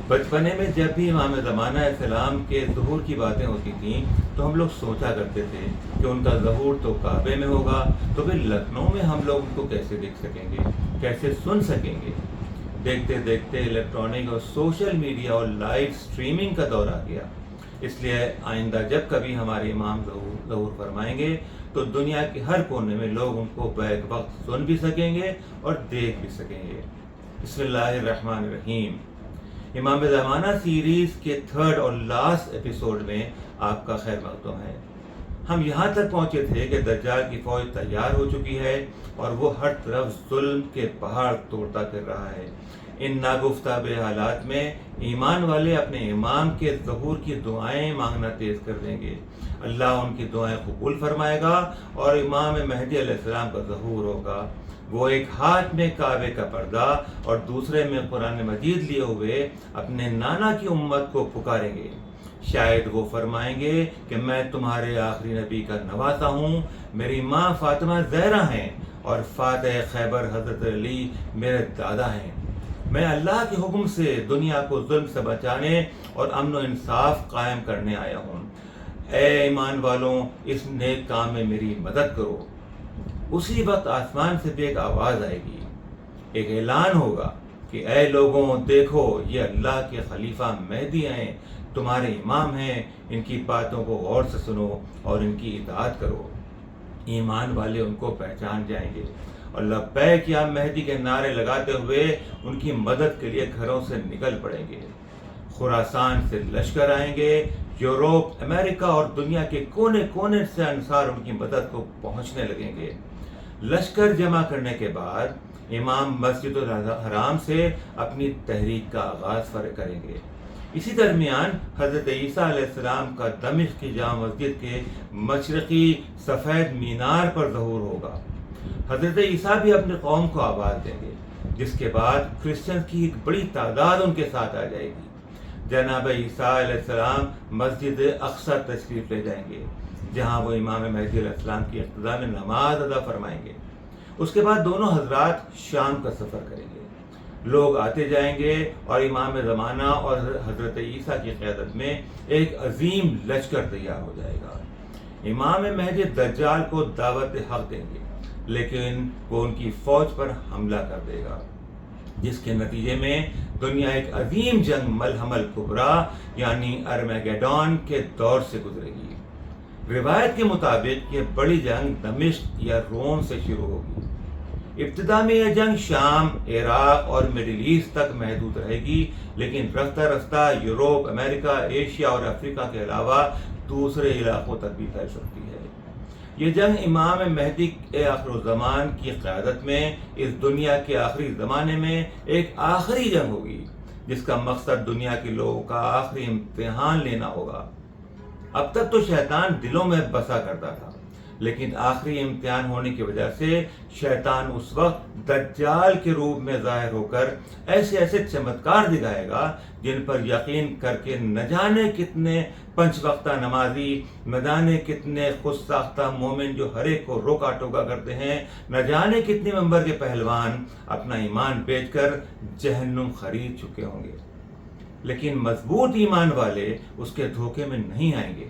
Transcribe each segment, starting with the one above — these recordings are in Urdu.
بچپنے میں جب بھی امام زمانہ السلام کے ظہور کی باتیں ہوتی تھیں تو ہم لوگ سوچا کرتے تھے کہ ان کا ظہور تو کعبے میں ہوگا، تو پھر لکھنؤ میں ہم لوگ ان کو کیسے دیکھ سکیں گے، کیسے سن سکیں گے۔ دیکھتے دیکھتے الیکٹرانک اور سوشل میڈیا اور لائیو سٹریمنگ کا دور آ گیا۔ اس لیے آئندہ جب کبھی ہمارے امام ظہور فرمائیں گے تو دنیا کے ہر کونے میں لوگ ان کو بیک وقت سن بھی سکیں گے اور دیکھ بھی سکیں گے۔ بسم اللہ الرحمن الرحیم۔ امام زمانہ سیریز کے تھرڈ اور لاسٹ ایپیسوڈ میں آپ کا خیر مقدم ہے۔ ہم یہاں تک پہنچے تھے کہ دجال کی فوج تیار ہو چکی ہے اور وہ ہر طرف ظلم کے پہاڑ توڑتا پھر رہا ہے۔ ان ناگفتہ بے حالات میں ایمان والے اپنے امام کے ظہور کی دعائیں مانگنا تیز کر دیں گے۔ اللہ ان کی دعائیں قبول فرمائے گا اور امام مہدی علیہ السلام کا ظہور ہوگا۔ وہ ایک ہاتھ میں کعبے کا پردہ اور دوسرے میں قرآن مجید لیے ہوئے اپنے نانا کی امت کو پکاریں گے۔ شاید وہ فرمائیں گے کہ میں تمہارے آخری نبی کا نواسا ہوں، میری ماں فاطمہ زہرا ہیں اور فاتح خیبر حضرت علی میرے دادا ہیں۔ میں اللہ کے حکم سے دنیا کو ظلم سے بچانے اور امن و انصاف قائم کرنے آیا ہوں۔ اے ایمان والوں، اس نیک کام میں میری مدد کرو۔ اسی وقت آسمان سے بھی ایک آواز آئے گی، ایک اعلان ہوگا کہ اے لوگوں، دیکھو یہ اللہ کے خلیفہ مہدی ہیں، تمہارے امام ہیں، ان کی باتوں کو غور سے سنو اور ان کی اطاعت کرو۔ ایمان والے ان کو پہچان جائیں گے اور لبیک یا مہدی کے نعرے لگاتے ہوئے ان کی مدد کے لیے گھروں سے نکل پڑیں گے۔ خراسان سے لشکر آئیں گے، یوروپ، امریکہ اور دنیا کے کونے کونے سے انصار ان کی مدد کو پہنچنے لگیں گے۔ لشکر جمع کرنے کے بعد امام مسجد الحرام سے اپنی تحریک کا آغاز کریں گے۔ اسی درمیان حضرت عیسیٰ علیہ السلام کا دمشق کی جامع مسجد کے مشرقی سفید مینار پر ظہور ہوگا۔ حضرت عیسیٰ بھی اپنی قوم کو آواز دیں گے، جس کے بعد کرسچن کی ایک بڑی تعداد ان کے ساتھ آ جائے گی۔ جناب عیسیٰ علیہ السلام مسجد اقصی تشریف لے جائیں گے، جہاں وہ امام مہدی علیہ السلام کی اقتداء میں نماز ادا فرمائیں گے۔ اس کے بعد دونوں حضرات شام کا سفر کریں گے۔ لوگ آتے جائیں گے اور امام زمانہ اور حضرت عیسیٰ کی قیادت میں ایک عظیم لشکر تیار ہو جائے گا۔ امام مہدی دجال کو دعوت حق دیں گے، لیکن وہ ان کی فوج پر حملہ کر دے گا، جس کے نتیجے میں دنیا ایک عظیم جنگ ملحمہ الکبریٰ یعنی ارمیگیڈون کے دور سے گزرے گی۔ روایت کے مطابق یہ بڑی جنگ دمشق یا روم سے شروع ہوگی۔ ابتدا میں یہ جنگ شام، عراق اور مڈل ایسٹ تک محدود رہے گی، لیکن رفتہ رفتہ یوروپ، امریکہ، ایشیا اور افریقہ کے علاوہ دوسرے علاقوں تک بھی پھیل سکتی ہے۔ یہ جنگ امام مہدی آخر الزمان کی قیادت میں اس دنیا کے آخری زمانے میں ایک آخری جنگ ہوگی، جس کا مقصد دنیا کے لوگوں کا آخری امتحان لینا ہوگا۔ اب تک تو شیطان دلوں میں بسا کرتا تھا، لیکن آخری امتحان ہونے کی وجہ سے شیطان اس وقت دجال کے روپ میں ظاہر ہو کر ایسے ایسے چمتکار دکھائے گا جن پر یقین کر کے نہ جانے کتنے پنج وقتہ نمازی، نہ جانے کتنے خود ساختہ مومن جو ہر ایک کو روکا ٹوکا کرتے ہیں، نہ جانے کتنے ممبر کے پہلوان اپنا ایمان بیچ کر جہنم خرید چکے ہوں گے۔ لیکن مضبوط ایمان والے اس کے دھوکے میں نہیں آئیں گے۔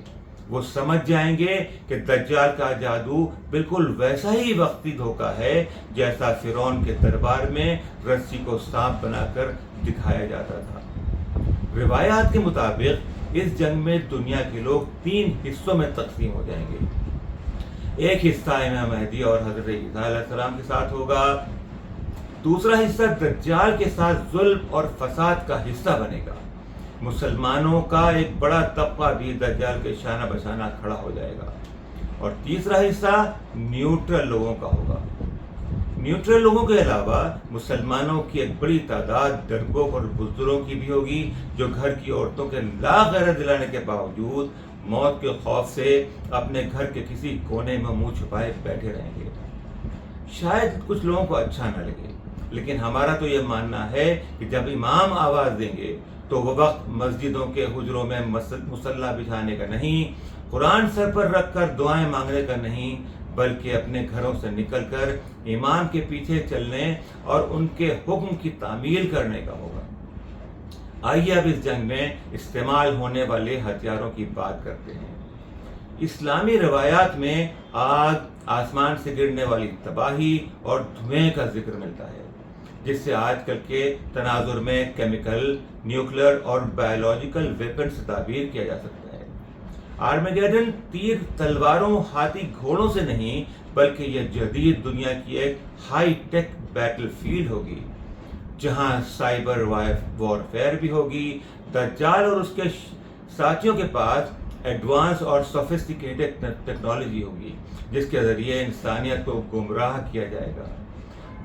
وہ سمجھ جائیں گے کہ دجال کا جادو بالکل ویسا ہی وقتی دھوکہ ہے جیسا فرعون کے دربار میں رسی کو سانپ بنا کر دکھایا جاتا تھا۔ روایات کے مطابق اس جنگ میں دنیا کے لوگ 3 حصوں میں تقسیم ہو جائیں گے۔ ایک حصہ امام مہدی اور حضرت عیسیٰ علیہ السلام کے ساتھ ہوگا، دوسرا حصہ دجال کے ساتھ ظلم اور فساد کا حصہ بنے گا۔ مسلمانوں کا ایک بڑا طبقہ بھی دجال کے شانہ بشانہ کھڑا ہو جائے گا، اور تیسرا حصہ نیوٹرل لوگوں کا ہوگا۔ نیوٹرل لوگوں کے علاوہ مسلمانوں کی ایک بڑی تعداد ڈرپوک اور بزدلوں کی بھی ہوگی، جو گھر کی عورتوں کے لا غیرت دلانے کے باوجود موت کے خوف سے اپنے گھر کے کسی کونے میں منہ چھپائے بیٹھے رہیں گے۔ شاید کچھ لوگوں کو اچھا نہ لگے، لیکن ہمارا تو یہ ماننا ہے کہ جب امام آواز دیں گے تو وہ وقت مسجدوں کے حجروں میں مصلی بچھانے کا نہیں، قرآن سر پر رکھ کر دعائیں مانگنے کا نہیں، بلکہ اپنے گھروں سے نکل کر امام کے پیچھے چلنے اور ان کے حکم کی تعمیل کرنے کا ہوگا۔ آئیے اب اس جنگ میں استعمال ہونے والے ہتھیاروں کی بات کرتے ہیں۔ اسلامی روایات میں آگ، آسمان سے گرنے والی تباہی اور دھوئیں کا ذکر ملتا ہے، جس سے آج کل کے تناظر میں کیمیکل، نیوکلیر اور بایولوجیکل ویپن سے تعبیر کیا جا سکتا ہے۔ آرمیگیڈن تیر تلواروں، ہاتھی گھوڑوں سے نہیں، بلکہ یہ جدید دنیا کی ایک ہائی ٹیک بیٹل فیلڈ ہوگی، جہاں سائبر وارفیئر بھی ہوگی۔ دجال اور اس کے ساتھیوں کے پاس ایڈوانس اور سوفسٹیکیٹڈ ٹیکنالوجی ہوگی، جس کے ذریعے انسانیت کو گمراہ کیا جائے گا۔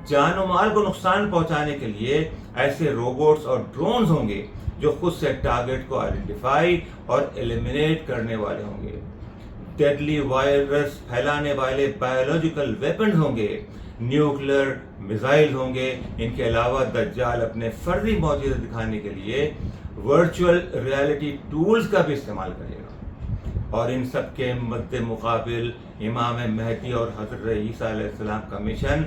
جان و مال کو نقصان پہنچانے کے لیے ایسے روبوٹس اور ڈرونز ہوں گے جو خود سے ٹارگٹ کو آئیڈینٹیفائی اور ایلیمینیٹ کرنے والے ہوں گے۔ ڈیڈلی وائرس پھیلانے والے بایولوجیکل ویپنز ہوں گے، نیوکلیر میزائل ہوں گے۔ ان کے علاوہ دجال اپنے فرضی معجزے دکھانے کے لیے ورچوئل ریالٹی ٹولز کا بھی استعمال کرے گا، اور ان سب کے مد مقابل امام مہدی اور حضرت عیسیٰ علیہ السلام کا مشن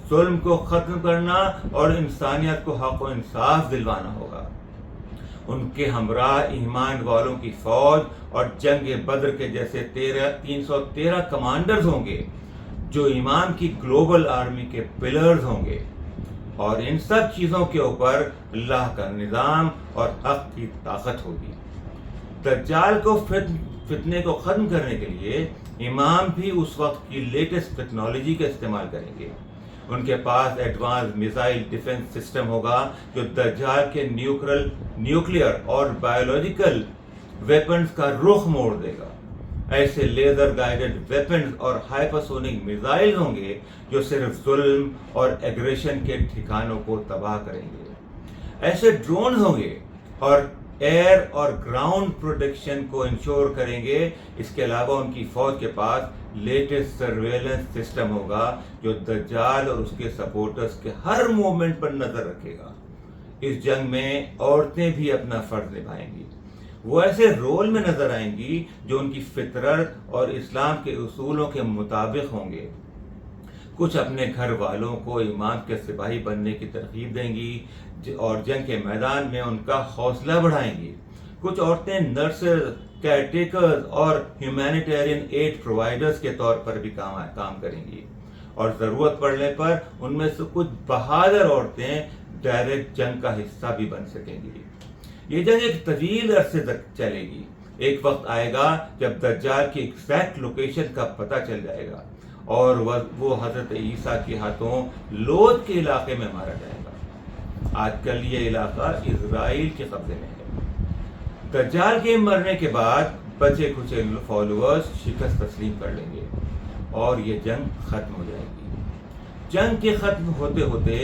ظلم کو ختم کرنا اور انسانیت کو حق و انصاف دلوانا ہوگا۔ ان کے ہمراہ ایمان والوں کی فوج اور جنگ بدر کے جیسے 313 کمانڈرز ہوں گے، جو امام کی گلوبل آرمی کے پلرز ہوں گے، اور ان سب چیزوں کے اوپر اللہ کا نظام اور حق کی طاقت ہوگی۔ دجال کو فتنے کو ختم کرنے کے لیے امام بھی اس وقت کی لیٹسٹ ٹیکنالوجی کا استعمال کریں گے۔ ان کے پاس ایڈوانس میزائل ڈیفنس سسٹم ہوگا جو دجال کے نیوکلیر اور بایولوجیکل ویپنز کا رخ موڑ دے گا۔ ایسے لیزر گائیڈڈ ویپنز اور ہائپرسونک میزائل ہوں گے جو صرف ظلم اور ایگریشن کے ٹھکانوں کو تباہ کریں گے۔ ایسے ڈرونز ہوں گے اور ایئر اور گراؤنڈ پروٹیکشن کو انشور کریں گے۔ اس کے علاوہ ان کی فوج کے پاس لیٹسٹ سرویلنس سسٹم ہوگا جو دجال اور اس کے سپورٹرز کے ہر موومنٹ پر نظر رکھے گا۔ اس جنگ میں عورتیں بھی اپنا فرض نبھائیں گی۔ وہ ایسے رول میں نظر آئیں گی جو ان کی فطرت اور اسلام کے اصولوں کے مطابق ہوں گے۔ کچھ اپنے گھر والوں کو امام کے سپاہی بننے کی ترغیب دیں گی اور جنگ کے میدان میں ان کا حوصلہ بڑھائیں گی۔ کچھ عورتیں نرسز، کیئر ٹیکرز اور ہیومینیٹیرین ایڈ پرووائڈرز کے طور پر بھی کام کریں گی، اور ضرورت پڑنے پر ان میں سے کچھ بہادر عورتیں ڈائریکٹ جنگ کا حصہ بھی بن سکیں گی۔ یہ جنگ ایک طویل عرصے تک چلے گی۔ ایک وقت آئے گا جب دجال کی ایگزیکٹ لوکیشن کا پتہ چل جائے گا اور وہ حضرت عیسیٰ کے ہاتھوں لوط کے علاقے میں مارا جائے گا۔ آج کل یہ علاقہ اسرائیل کے قبضے میں ہے۔ دجال کے مرنے کے بعد بچے کچے فالوورز شکست تسلیم کر لیں گے اور یہ جنگ ختم ہو جائے گی۔ جنگ کے ختم ہوتے ہوتے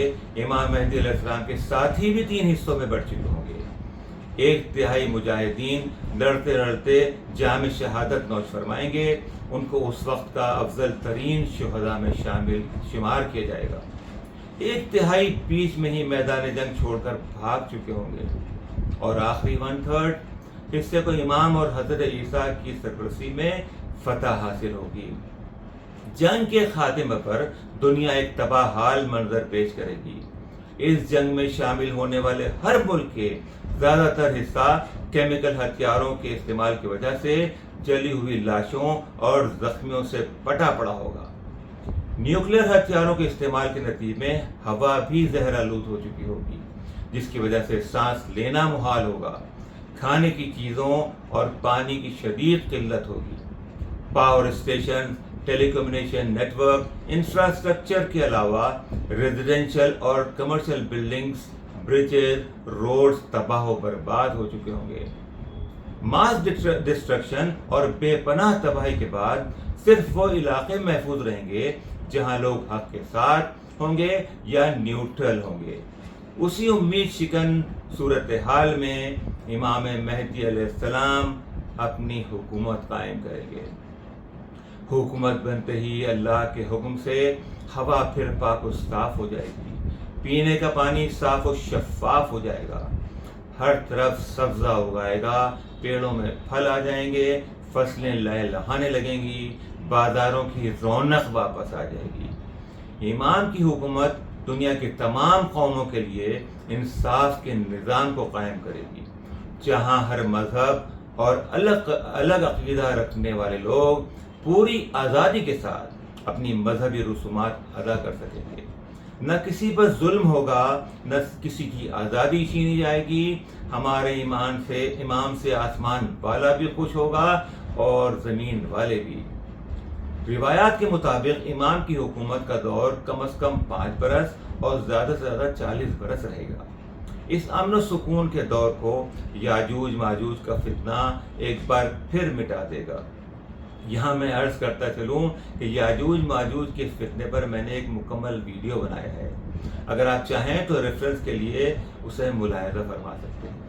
امام مہدی علیہ السلام کے ساتھی بھی 3 حصوں میں بٹ چکے ہوں گے۔ 1/3 مجاہدین لڑتے لڑتے جام شہادت نوش فرمائیں گے۔ ان کو اس وقت کا افضل ترین شہداء میں شمار کیا جائے گا۔ 1/3 بیچ میں ہی میدان جنگ چھوڑ کر بھاگ چکے ہوں گے، اور آخری 1/3 حصے کو امام اور حضرت عیسیٰ کی سرپرستی میں فتح حاصل ہوگی۔ جنگ کے خاتمے پر دنیا ایک تباہ حال منظر پیش کرے گی۔ اس جنگ میں شامل ہونے والے ہر ملک کے زیادہ تر حصہ کیمیکل ہتھیاروں کے استعمال کی وجہ سے جلی ہوئی لاشوں اور زخمیوں سے پٹا پڑا ہوگا۔ نیوکلیر ہتھیاروں کے استعمال کے نتیجے میں ہوا بھی زہر آلود ہو چکی ہوگی، جس کی وجہ سے سانس لینا محال ہوگا۔ کھانے کی چیزوں اور پانی کی شدید قلت ہوگی۔ پاور اسٹیشن، ٹیلی کمیونیکیشن نیٹ ورک انفراسٹرکچر کے علاوہ ریزیڈینشل اور کمرشل بلڈنگز، برجز، روڈز تباہ و برباد ہو چکے ہوں گے۔ ماس ڈسٹرکشن اور بے پناہ تباہی کے بعد صرف وہ علاقے محفوظ رہیں گے جہاں لوگ حق کے ساتھ ہوں گے یا نیوٹرل ہوں گے۔ اسی امید شکن صورتحال میں امام مہدی علیہ السلام اپنی حکومت قائم کریں گے۔ حکومت بنتے ہی اللہ کے حکم سے ہوا پھر پاک و صاف ہو جائے گی، پینے کا پانی صاف و شفاف ہو جائے گا، ہر طرف سبزہ اگائے گا، پیڑوں میں پھل آ جائیں گے، فصلیں لہلہانے لگیں گی، بازاروں کی رونق واپس آ جائے گی۔ امام کی حکومت دنیا کی تمام قوموں کے لیے انصاف کے نظام کو قائم کرے گی، جہاں ہر مذہب اور الگ عقیدہ رکھنے والے لوگ پوری آزادی کے ساتھ اپنی مذہبی رسومات ادا کر سکیں گے۔ نہ کسی پر ظلم ہوگا، نہ کسی کی آزادی چھینی جائے گی۔ ہمارے امام سے آسمان والا بھی خوش ہوگا اور زمین والے بھی۔ روایات کے مطابق امام کی حکومت کا دور کم از کم 5 برس اور زیادہ سے زیادہ 40 برس رہے گا۔ اس امن و سکون کے دور کو یاجوج ماجوج کا فتنہ ایک بار پھر مٹا دے گا۔ یہاں میں عرض کرتا چلوں کہ یاجوج ماجوج کے فتنے پر میں نے ایک مکمل ویڈیو بنایا ہے، اگر آپ چاہیں تو ریفرنس کے لیے اسے ملاحظہ فرما سکتے ہیں۔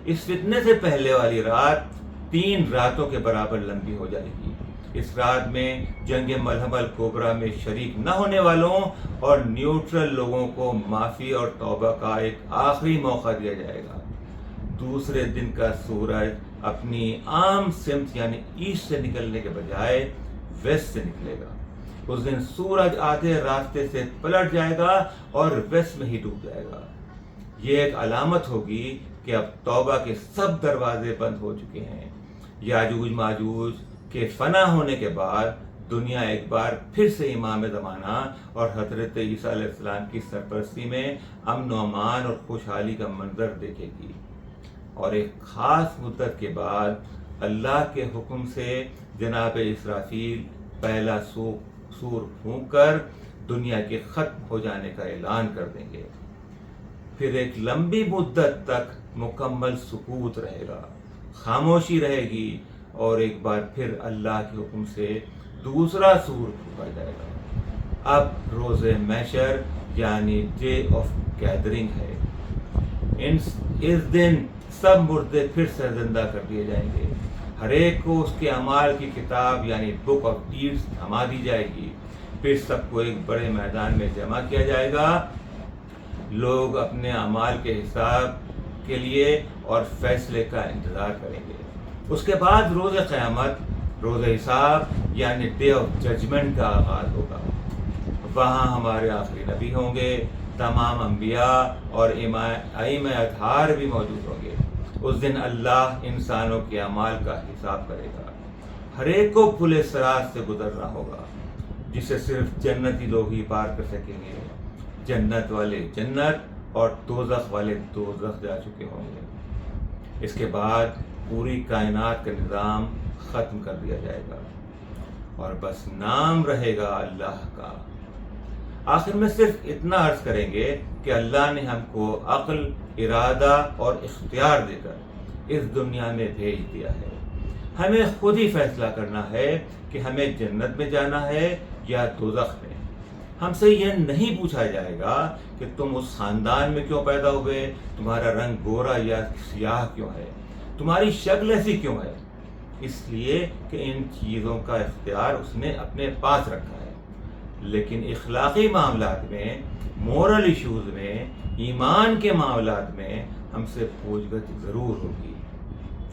اس فتنے سے پہلے والی رات 3 راتوں کے برابر لمبی ہو جائے گی۔ اس رات میں جنگ ملحمہ الکبریٰ میں شریک نہ ہونے والوں اور نیوٹرل لوگوں کو معافی اور توبہ کا ایک آخری موقع دیا جائے گا۔ دوسرے دن کا سورج اپنی عام سمت یعنی ایسٹ سے نکلنے کے بجائے ویسٹ سے نکلے گا۔ اس دن سورج آدھے راستے سے پلٹ جائے گا اور ویسٹ میں ہی ڈوب جائے گا۔ یہ ایک علامت ہوگی کہ اب توبہ کے سب دروازے بند ہو چکے ہیں۔ یاجوج ماجوج کے فنا ہونے کے بعد دنیا ایک بار پھر سے امام زمانہ اور حضرت عیسیٰ علیہ السلام کی سرپرستی میں امن و امان اور خوشحالی کا منظر دیکھے گی، اور ایک خاص مدت کے بعد اللہ کے حکم سے جناب اسرافیل پہلا سور پھونک کر دنیا کے ختم ہو جانے کا اعلان کر دیں گے۔ پھر ایک لمبی مدت تک مکمل سکوت رہے گا، خاموشی رہے گی، اور ایک بار پھر اللہ کے حکم سے دوسرا سور پھونکا جائے گا۔ اب روز محشر یعنی ڈے آف گیدرنگ ہے۔ اس دن سب مردے پھر سے زندہ کر دیے جائیں گے۔ ہر ایک کو اس کے اعمال کی کتاب یعنی بک آف ڈیڈز تھما دی جائے گی۔ پھر سب کو ایک بڑے میدان میں جمع کیا جائے گا۔ لوگ اپنے اعمال کے حساب کے لیے اور فیصلے کا انتظار کریں گے۔ اس کے بعد روز قیامت، روز حساب یعنی ڈے آف ججمنٹ کا آغاز ہوگا۔ وہاں ہمارے آخری نبی ہوں گے، تمام انبیاء اور ائمہ اطہار بھی موجود ہوں گے۔ اس دن اللہ انسانوں کے اعمال کا حساب کرے گا۔ ہر ایک کو پل صراط سے گزرنا ہوگا، جسے صرف جنتی لوگ ہی پار کر سکیں گے۔ جنت والے جنت اور دوزخ والے دوزخ جا چکے ہوں گے۔ اس کے بعد پوری کائنات کا نظام ختم کر دیا جائے گا اور بس نام رہے گا اللہ کا۔ آخر میں صرف اتنا عرض کریں گے کہ اللہ نے ہم کو عقل، ارادہ اور اختیار دے کر اس دنیا میں بھیج دیا ہے۔ ہمیں خود ہی فیصلہ کرنا ہے کہ ہمیں جنت میں جانا ہے یا دوزخ میں۔ ہم سے یہ نہیں پوچھا جائے گا کہ تم اس خاندان میں کیوں پیدا ہوئے، تمہارا رنگ گورا یا سیاہ کیوں ہے، تمہاری شکل ایسی کیوں ہے۔ اس لیے کہ ان چیزوں کا اختیار اس نے اپنے پاس رکھا ہے۔ لیکن اخلاقی معاملات میں، مورل ایشوز میں، ایمان کے معاملات میں ہم سے پوچھ گچھ ضرور ہوگی،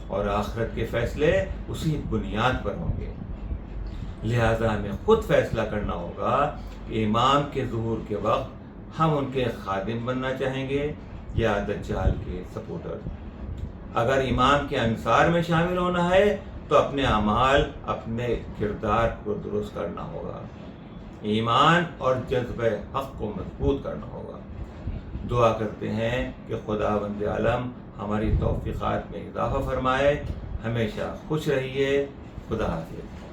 اور آخرت کے فیصلے اسی بنیاد پر ہوں گے۔ لہذا ہمیں خود فیصلہ کرنا ہوگا کہ امام کے ظہور کے وقت ہم ان کے خادم بننا چاہیں گے یا دجال کے سپورٹر۔ اگر امام کے انصار میں شامل ہونا ہے تو اپنے اعمال، اپنے کردار کو درست کرنا ہوگا، ایمان اور جذبہ حق کو مضبوط کرنا ہوگا۔ دعا کرتے ہیں کہ خداوند عالم ہماری توفیقات میں اضافہ فرمائے۔ ہمیشہ خوش رہیے۔ خدا حافظ۔